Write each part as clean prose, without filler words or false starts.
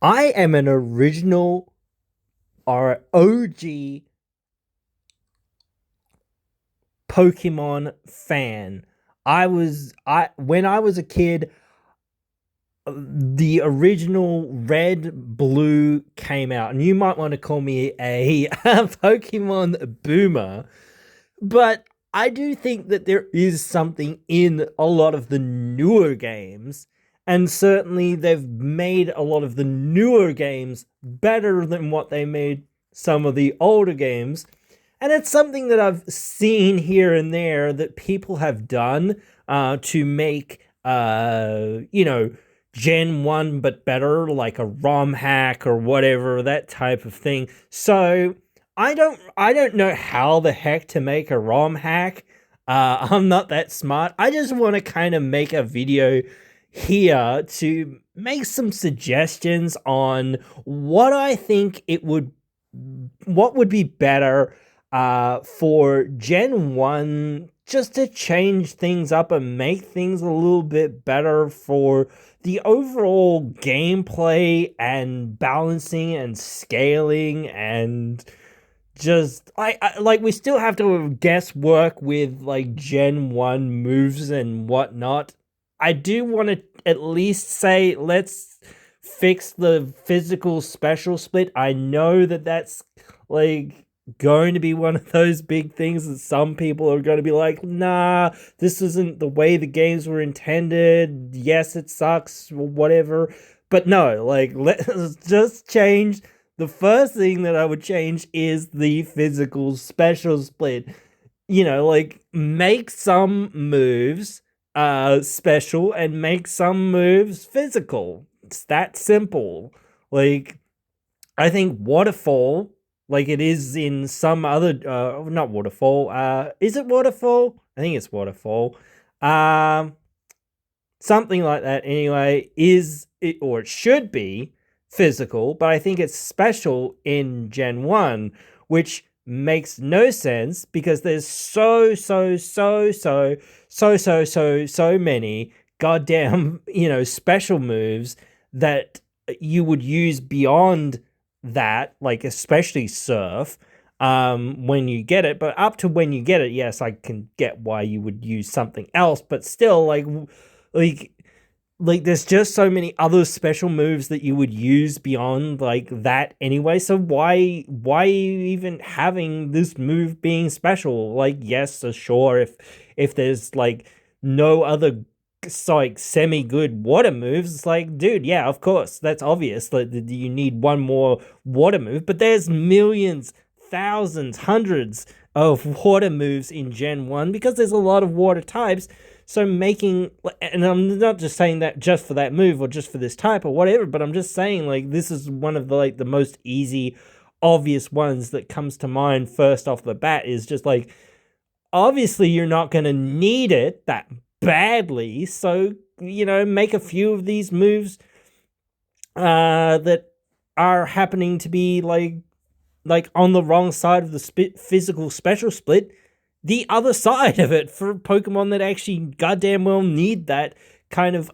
I am an original or OG Pokemon fan. I when I was a kid, the original red blue came out, and you might want to call me a Pokemon boomer, but I do think that there is something in a lot of the newer games, and certainly they've made a lot of the newer games better than what they made some of the older games. And it's something that I've seen here and there that people have done to make, Gen 1 but better, like a ROM hack or whatever, that type of thing. So I don't know how the heck to make a ROM hack. I'm not that smart. I just want to kind of make a video here to make some suggestions on what I think what would be better for Gen 1, just to change things up and make things a little bit better for the overall gameplay and balancing and scaling, and just like we still have to guess work with like Gen 1 moves and whatnot. I do want to at least say let's fix the physical special split. I know that that's like going to be one of those big things that some people are going to be like, nah, this isn't the way the games were intended. Yes, it sucks, whatever. But no, like, let's just change. The first thing that I would change is the physical special split. Like, make some moves special and make some moves physical. It's that simple. Like, I think waterfall, like it is in some other, not waterfall. Is it waterfall? I think it's waterfall. Um, Something like that. Anyway, is it, or it should be physical, but I think it's special in Gen 1, which makes no sense because there's so many goddamn, special moves that you would use beyond that, like especially surf, when you get it. But up to when you get it, yes, I can get why you would use something else, but still, like like there's just so many other special moves that you would use beyond like that anyway. So why are you even having this move being special? Like, yes, sure, if there's like no other like semi good water moves, it's like, dude, yeah, of course, that's obvious that you need one more water move, but there's millions, thousands, hundreds of water moves in Gen 1 because there's a lot of water types. So making, and I'm not just saying that just for that move or just for this type or whatever, but I'm just saying like this is one of the like the most easy, obvious ones that comes to mind first off the bat, is just like, obviously you're not going to need it that badly, so make a few of these moves that are happening to be like on the wrong side of the physical special split, the other side of it, for Pokemon that actually goddamn well need that kind of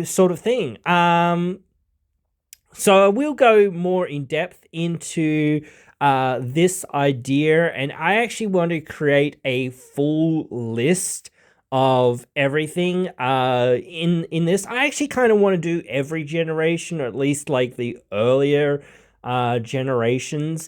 sort of thing. So I will go more in depth into this idea, and I actually want to create a full list of everything in this. I actually kind of want to do every generation, or at least like the earlier generations.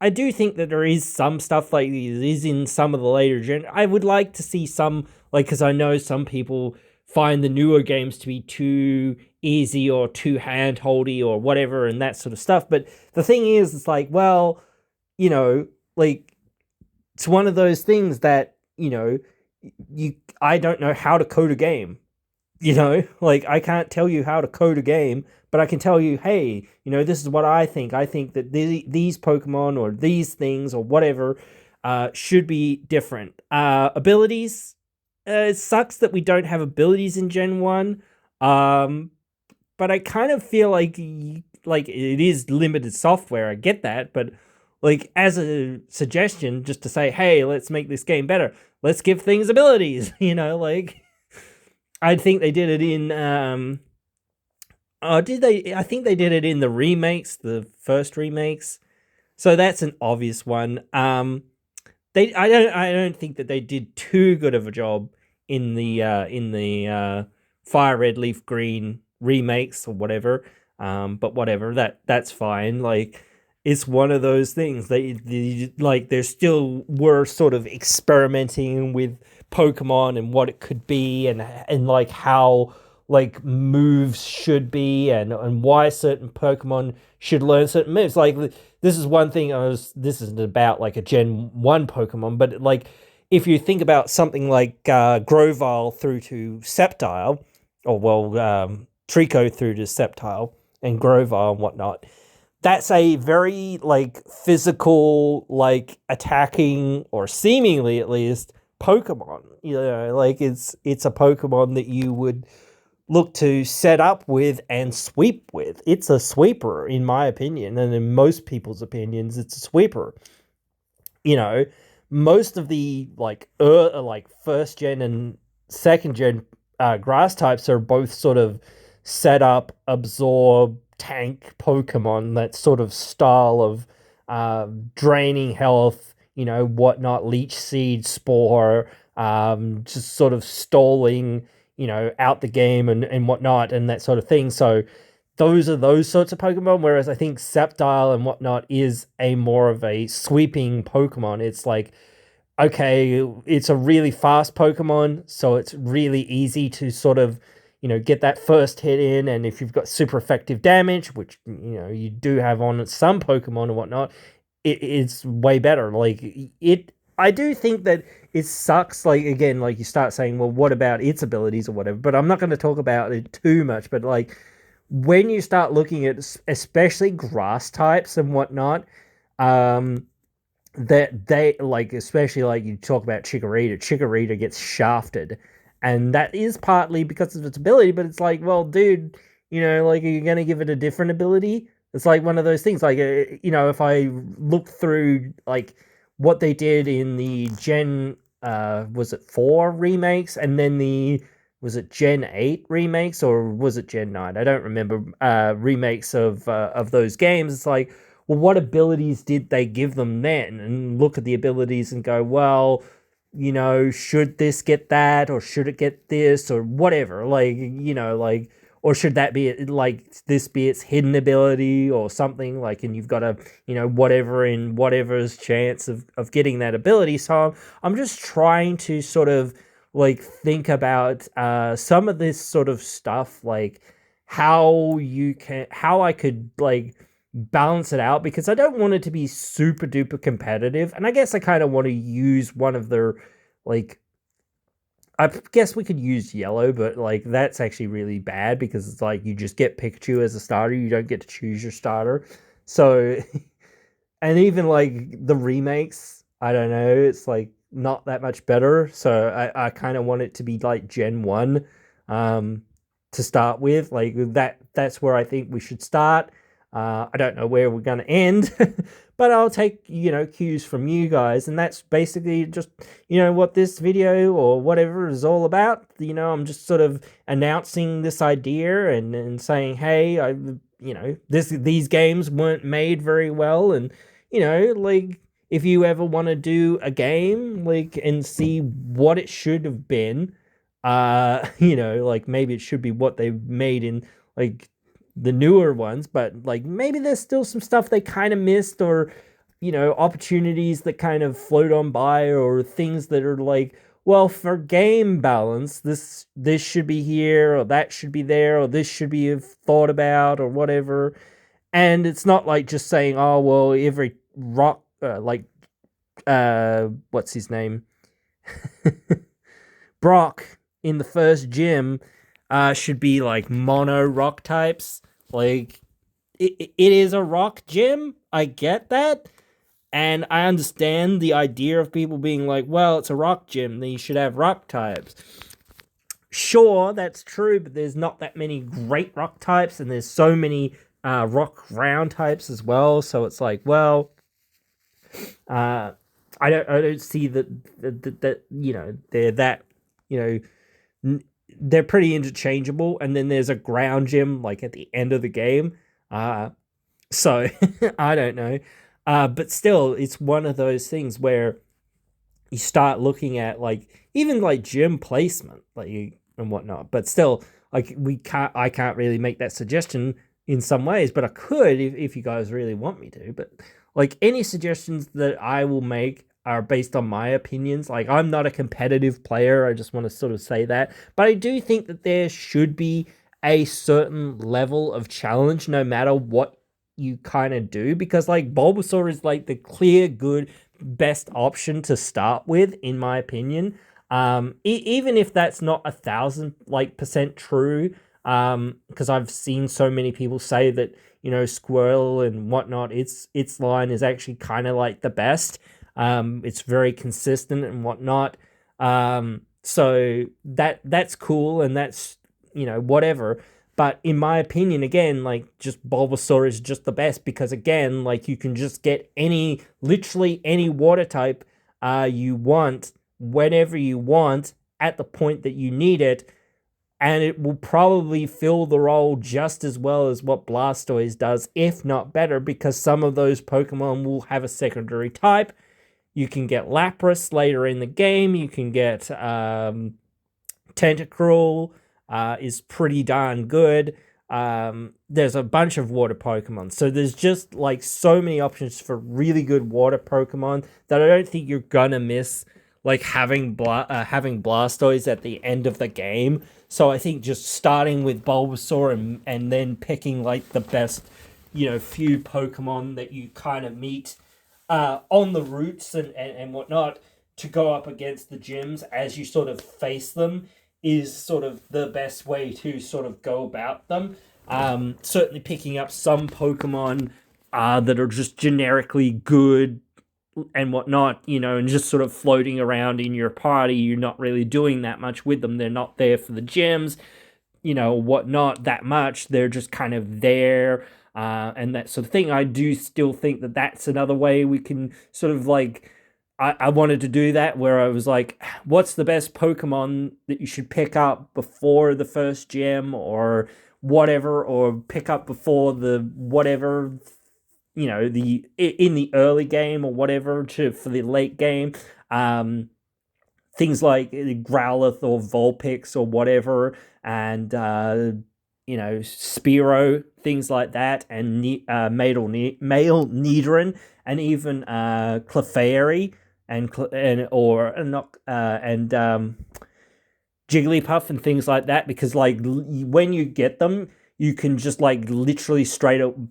I do think that there is some stuff like this is in some of the later I would like to see some, like, because I know some people find the newer games to be too easy or too handholdy or whatever and that sort of stuff. But the thing is, it's like, well, you know, like it's one of those things that you I don't know how to code a game. Like I can't tell you how to code a game, but I can tell you, hey, this is what I think. I think that these Pokemon or these things or whatever should be different. Abilities. It sucks that we don't have abilities in Gen 1. Um, but I kind of feel like it is limited software. I get that, but like as a suggestion, just to say, hey, let's make this game better. Let's give things abilities. Like I think they did it in Did they? I think they did it in the remakes, the first remakes. So that's an obvious one. I don't think that they did too good of a job in the Fire Red Leaf Green remakes or whatever. But whatever, that's fine. Like it's one of those things. Like there still were sort of experimenting with Pokemon and what it could be, and like how like moves should be, and why certain Pokemon should learn certain moves. Like this is one thing this isn't about like a Gen 1 Pokemon, but like if you think about something like Grovyle through to Sceptile, or well, Trico through to Sceptile and Grovyle and whatnot, that's a very like physical, like attacking, or seemingly at least, Pokemon. You know, like it's a Pokemon that you would look to set up with and sweep with. It's a sweeper, in my opinion, and in most people's opinions, it's a sweeper. You know, most of the like first gen and second gen grass types are both sort of set up, absorb, tank Pokemon. That sort of style of draining health, whatnot, leech seed, spore, just sort of stalling, out the game and whatnot, and that sort of thing. So those are those sorts of Pokemon, whereas I think Sceptile and whatnot is a more of a sweeping Pokemon. It's like, okay, it's a really fast Pokemon, so it's really easy to sort of, get that first hit in, and if you've got super effective damage, which, you do have on some Pokemon and whatnot, it's way better. Like, I do think that it sucks, like, again, like, you start saying, well, what about its abilities or whatever, but I'm not going to talk about it too much, but, like, when you start looking at especially grass types and whatnot, um, that they like, especially like you talk about Chikorita gets shafted, and that is partly because of its ability, but it's like, well, dude, like, are you gonna give it a different ability? It's like one of those things, like, if I look through like what they did in the Gen was it 4 remakes, and then the was it Gen 8 remakes, or was it Gen 9? I don't remember, remakes of those games. It's like, well, what abilities did they give them then? And look at the abilities and go, well, should this get that, or should it get this, or whatever? Like, like, or should that be like this be its hidden ability or something? Like, and you've got a, whatever in whatever's chance of getting that ability. So I'm just trying to sort of like think about some of this sort of stuff, like how I could like balance it out, because I don't want it to be super duper competitive. And I guess I kind of want to use one of their, like, I guess we could use yellow, but like that's actually really bad because it's like you just get Pikachu as a starter, you don't get to choose your starter. So, and even like the remakes, I don't know, it's like not that much better. So I kind of want it to be like Gen 1 um to start with. Like that's where I think we should start. I don't know where we're going to end, but I'll take, cues from you guys. And that's basically just, what this video or whatever is all about. I'm just sort of announcing this idea and saying, hey, these games weren't made very well. And, like, if you ever want to do a game, like, and see what it should have been, like maybe it should be what they made in, like, the newer ones, but like maybe there's still some stuff they kind of missed, or opportunities that kind of float on by, or things that are like, well, for game balance, this should be here, or that should be there, or this should be thought about, or whatever. And it's not like just saying, oh, well, every rock, what's his name, Brock in the first gym should be like mono rock types. Like, it is a rock gym. I get that. And I understand the idea of people being like, well, it's a rock gym, then you should have rock types. Sure, that's true, but there's not that many great rock types, and there's so many rock ground types as well. So it's like, well, uh, I don't see that they're that, they're pretty interchangeable, and then there's a ground gym like at the end of the game. So I don't know, but still, it's one of those things where you start looking at like even like gym placement, like and whatnot. But still, like I can't really make that suggestion in some ways, but I could if you guys really want me to. But like any suggestions that I will make are based on my opinions. Like I'm not a competitive player. I just want to sort of say that, but I do think that there should be a certain level of challenge, no matter what you kind of do, because like Bulbasaur is like the clear good best option to start with, in my opinion. Even if that's not 1,000% true, because I've seen so many people say that Squirrel and whatnot, its line is actually kind of like the best. It's very consistent and whatnot. So that's cool, and that's whatever. But in my opinion, again, like just Bulbasaur is just the best because again, like you can just get literally any water type you want whenever you want at the point that you need it, and it will probably fill the role just as well as what Blastoise does, if not better, because some of those Pokemon will have a secondary type. You can get Lapras later in the game. You can get Tentacruel. Is pretty darn good. There's a bunch of water Pokemon. So there's just like so many options for really good water Pokemon that I don't think you're gonna miss like having Blastoise at the end of the game. So I think just starting with Bulbasaur and then picking like the best, few Pokemon that you kind of meet on the routes and whatnot to go up against the gyms as you sort of face them is sort of the best way to sort of go about them. Certainly picking up some Pokemon that are just generically good and whatnot, and just sort of floating around in your party. You're not really doing that much with them. They're not there for the gyms, whatnot that much. They're just kind of there. And that sort of thing. I do still think that that's another way we can sort of like I wanted to do that where I was like, what's the best Pokemon that you should pick up before the first gym or whatever, or pick up before the whatever, the in the early game or whatever for the late game. Things like Growlithe or Vulpix or whatever, and Spearow, things like that, and Male Nidoran, and even Clefairy and Jigglypuff and things like that, because like when you get them, you can just like literally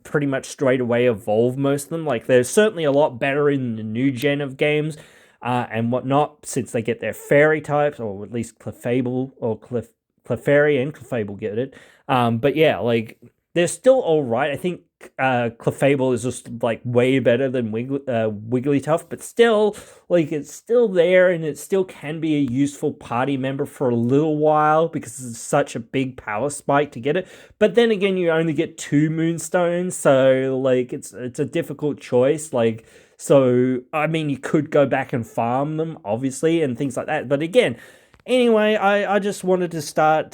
pretty much straight away evolve most of them. Like they're certainly a lot better in the new gen of games and whatnot, since they get their fairy types, or at least Clefable or Clefairy and Clefable get it. But yeah, like they're still all right. I think Clefable is just like way better than Wigglytuff, but still, like it's still there, and it still can be a useful party member for a little while because it's such a big power spike to get it. But then again, you only get 2 Moonstones, so like it's a difficult choice. Like, so I mean, you could go back and farm them, obviously, and things like that. But again, anyway, I just wanted to start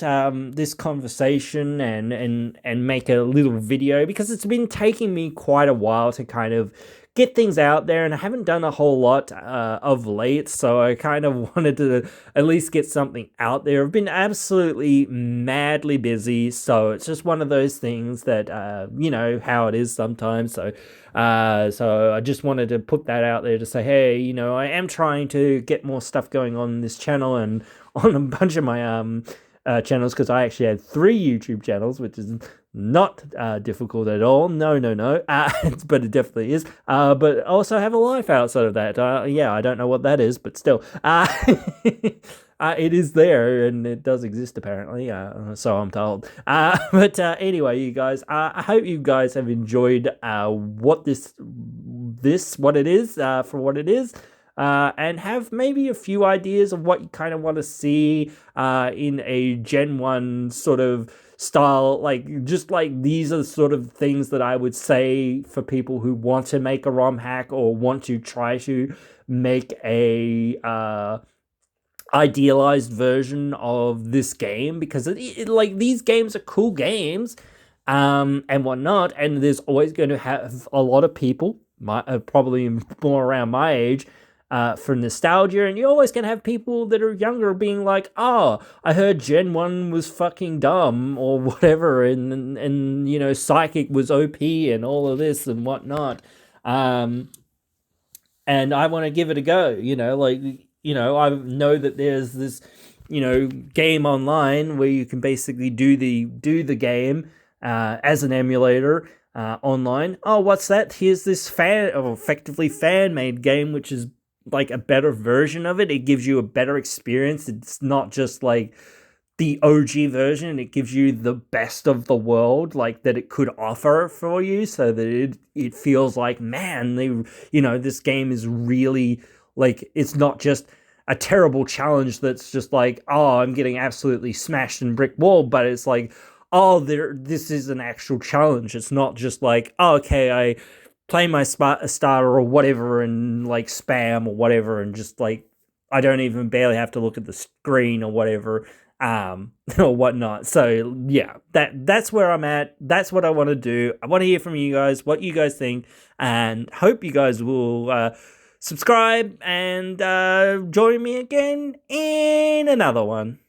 this conversation and make a little video because it's been taking me quite a while to kind of get things out there, and I haven't done a whole lot of late, so I kind of wanted to at least get something out there. I've been absolutely madly busy, so it's just one of those things that how it is sometimes. So I just wanted to put that out there to say, hey, I am trying to get more stuff going on this channel and on a bunch of my channels, because I actually had 3 YouTube channels, which is not difficult at all. No. But it definitely is. But also have a life outside of that. Yeah, I don't know what that is, but still. It is there, and it does exist, apparently, so I'm told. But anyway, you guys, I hope you guys have enjoyed what what it is, for what it is. And have maybe a few ideas of what you kind of want to see in a Gen 1 sort of style. Like, just like these are sort of things that I would say for people who want to make a ROM hack or want to try to make idealized version of this game, because like these games are cool games, and whatnot, and there's always going to have a lot of people, probably more around my age, for nostalgia, and you're always going to have people that are younger being like, oh, I heard Gen 1 was fucking dumb or whatever, and you know, Psychic was OP and all of this and whatnot. Um, and I want to give it a go. Like, I know that there's this, game online where you can basically do the game as an emulator online. Oh, what's that? Here's this effectively fan made game, which is like a better version of it. It gives you a better experience. It's not just like the OG version. It gives you the best of the world, like that it could offer for you, so that it feels like, man, this game is really, like, it's not just a terrible challenge that's just like, oh, I'm getting absolutely smashed in brick wall, but it's like, oh, this is an actual challenge. It's not just like, oh, okay, I play my starter or whatever and like spam or whatever, and just like, I don't even barely have to look at the screen or whatever, or whatnot. So yeah, that's where I'm at. That's what I want to do. I want to hear from you guys, what you guys think, and hope you guys will subscribe and join me again in another one.